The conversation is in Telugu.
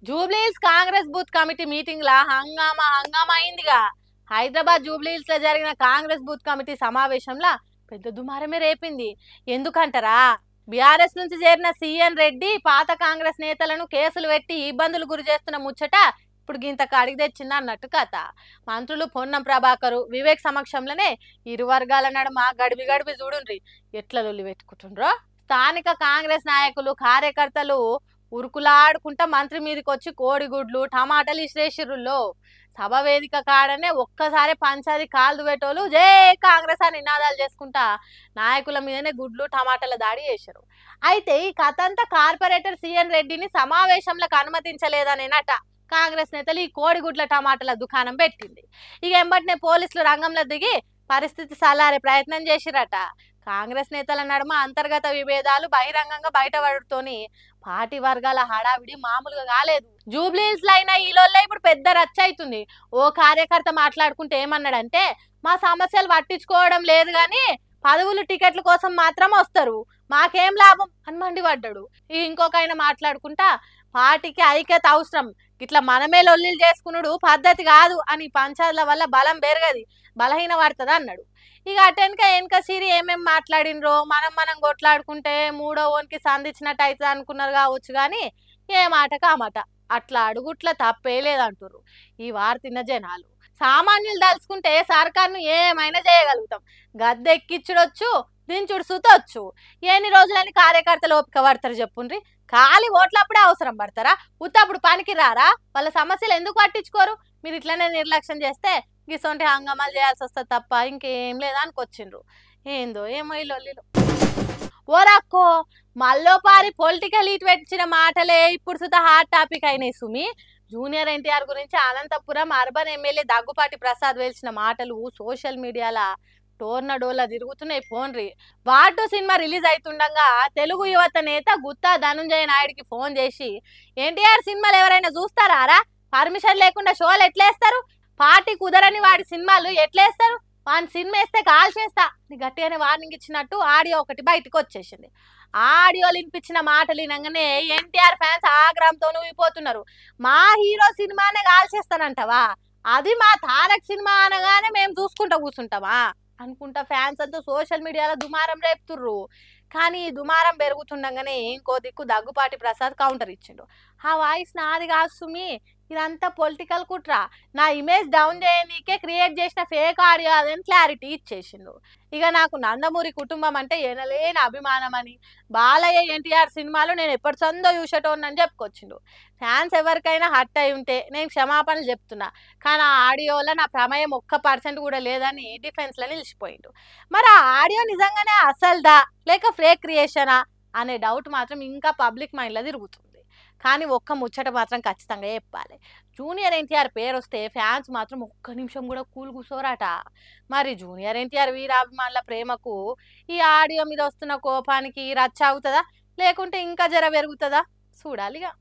Jubilee Hills Congress booth committee meeting లా హంగామా అయిందిగా. హైదరాబాద్ జూబ్లీహిల్స్ లో జరిగిన కాంగ్రెస్ బూత్ కమిటీ సమావేశంలో పెద్ద దుమారమే రేపింది. ఎందుకంటారా, బీఆర్ఎస్ నుంచి చేరిన సిఎన్ రెడ్డి పాత కాంగ్రెస్ నేతలను కేసులు పెట్టి ఇబ్బందులు గురి చేస్తున్న ముచ్చట ఇప్పుడు గింత కాడికి తెచ్చింది అన్నట్టు కథ. మంత్రులు పొన్నం ప్రభాకరు వివేక్ సమక్షంలోనే ఇరు వర్గాల నడుమ గడిబి గడిబి చూడుండ్రి ఎట్లా లొల్లి పెట్టుకుంటుండ్రో. స్థానిక కాంగ్రెస్ నాయకులు కార్యకర్తలు ఉరుకులాడుకుంటా మంత్రి మీదకి వచ్చి కోడిగుడ్లు టమాటాలు ఇసిరేసిర్రుల్లో. సభ వేదిక కాడనే ఒక్కసారి పంచాది కాలు పెట్టోలు జై కాంగ్రెస్ అని నినాదాలు చేసుకుంటా నాయకుల మీదనే గుడ్లు టమాటాల దాడి చేశారు. అయితే ఈ కథ అంతా కార్పొరేటర్ సిఎన్ రెడ్డిని సమావేశంలోకి అనుమతించలేదనేనట కాంగ్రెస్ నేతలు ఈ కోడిగుడ్ల టమాటాల దుకాణం పెట్టింది. ఇక ఎంబటినే పోలీసులు రంగంలో దిగి పరిస్థితి సలారే ప్రయత్నం చేసిరట. కాంగ్రెస్ నేతల నడుమ అంతర్గత విభేదాలు బహిరంగంగా బయటపడుతోని పార్టీ వర్గాల హడావిడి మామూలుగా కాలేదు. జూబ్లీహిల్స్ లో అయినా ఈలోళ్ళే ఇప్పుడు పెద్ద రచ్చ అవుతుంది. ఓ కార్యకర్త మాట్లాడుకుంటే ఏమన్నాడంటే, మా సమస్యలు పట్టించుకోవడం లేదు గాని పదవులు టికెట్ల కోసం మాత్రం వస్తారు, మాకేం లాభం అని మండిపడ్డాడు. ఇంకొక ఆయన మాట్లాడుకుంటా పార్టీకి ఐక్యత అవసరం, ఇట్లా మనమే లొల్లిలు చేసుకున్నాడు పద్ధతి కాదు అని పంచాయతీల వల్ల బలం పెరగది, బలహీన పడుతుంది అన్నాడు. ఇక వెనక సిరి ఏమేం మాట్లాడినరో మనం కొట్లాడుకుంటే మూడో ఓన్కి సంధించినట్టు అవుతుంది అనుకున్నారు కావచ్చు, కానీ ఏ మాటకు ఆ మాట అట్లా అడుగుట్ల తప్పే లేదంటారు ఈ వార్తిన్న జనాలు. సామాన్యులు దలుచుకుంటే సర్కార్ను ఏమైనా చేయగలుగుతాం, గద్దెక్కిచ్చుడొచ్చు దించుడు సుతొచ్చు. ఎన్ని రోజులని కార్యకర్తలు ఓపిక పడతారు చెప్పుండ్రి. ఖాళీ ఓట్లప్పుడే అవసరం పడతారా, ఉత్తప్పుడు పనికి రారా? వాళ్ళ సమస్యలు ఎందుకు పట్టించుకోరు? మీరు ఇట్లనే నిర్లక్ష్యం చేస్తే గిసొంటి హంగామాలు చేయాల్సి వస్తుంది తప్ప ఇంకేం లేదనుకొచ్చిండ్రు. ఏందో ఏమో ఈ లొల్లిలో. ఓరక్కో మల్లోపారి పొలిటికల్ ఈట్ పెట్టించిన మాటలే ఇప్పుడు సుతా హాట్ టాపిక్ అయినాయి సుమి. జూనియర్ ఎన్టీఆర్ గురించి అనంతపురం అర్బన్ ఎమ్మెల్యే దగ్గుపాటి ప్రసాద్ వేల్చిన మాటలు సోషల్ మీడియాలో టోర్నడోలా తిరుగుతున్నాయి పోన్రి. వాటు సినిమా రిలీజ్ అవుతుండగా తెలుగు యువత నేత గుత్తా ధనుంజయ నాయుడికి ఫోన్ చేసి, ఎన్టీఆర్ సినిమాలు ఎవరైనా చూస్తారా, పర్మిషన్ లేకుండా షోలు ఎట్లేస్తారు, పార్టీ కుదరని వాడి సినిమాలు ఎట్లేస్తారు, వాని సినిమా వేస్తే కాల్ చేస్తా నీ గట్టిగానే వార్నింగ్ ఇచ్చినట్టు ఆడియో ఒకటి బయటకు వచ్చేసింది. ఆడియోలు వినిపించిన మాటలు వినగానే ఎన్టీఆర్ ఫ్యాన్స్ ఆగ్రహంతో ఊగిపోతున్నారు. మా హీరో సినిమానే కాల్ చేస్తానంటావా, అది మా తారక్ సినిమా అనగానే మేము చూసుకుంటా కూర్చుంటామా అనుకుంటా ఫ్యాన్స్ అంతా సోషల్ మీడియాలో దుమారం రేపుతుర్రు. కానీ ఈ దుమారం పెరుగుతుండగానే ఇంకో దిక్కు దగ్గుపాటి ప్రసాద్ కౌంటర్ ఇచ్చిండు. ఆ వాయిస్ నాది కాదు సుమి, ఇదంతా పొలిటికల్ కుట్ర, నా ఇమేజ్ డౌన్ చేయనీకే క్రియేట్ చేసిన ఫేక్ ఆడియో అదని క్లారిటీ ఇచ్చేసిండు. ఇక నాకు నందమూరి కుటుంబం అంటే ఎనలేని అభిమానం అని, బాలయ్య ఎన్టీఆర్ సినిమాలు నేను ఎప్పటి సొందో చూసేటోనని చెప్పుకొచ్చిండు. ఫ్యాన్స్ ఎవరికైనా హట్ అయి ఉంటే నేను క్షమాపణలు చెప్తున్నా, కానీ ఆ ఆడియోలో నా ప్రమేయం 1% కూడా లేదని డిఫెన్స్లో నిలిచిపోయిండు. మరి ఆ ఆడియో నిజంగానే అసలుదా లేక ఫేక్ క్రియేషనా అనే డౌట్ మాత్రం ఇంకా పబ్లిక్ మైండ్లో తిరుగుతుంది. కానీ ఒక్క ముచ్చట మాత్రం ఖచ్చితంగా చెప్పాలి, జూనియర్ ఎన్టీఆర్ పేరు వస్తే ఫ్యాన్స్ మాత్రం ఒక్క నిమిషం కూడా కూల్ కూర్చోరట. మరి జూనియర్ ఎన్టీఆర్ వీరాభిమానుల ప్రేమకు ఈ ఆడియో మీద వస్తున్న కోపానికి రచ్చ అవుతుందా లేకుంటే ఇంకా జర పెరుగుతుందా చూడాలిగా.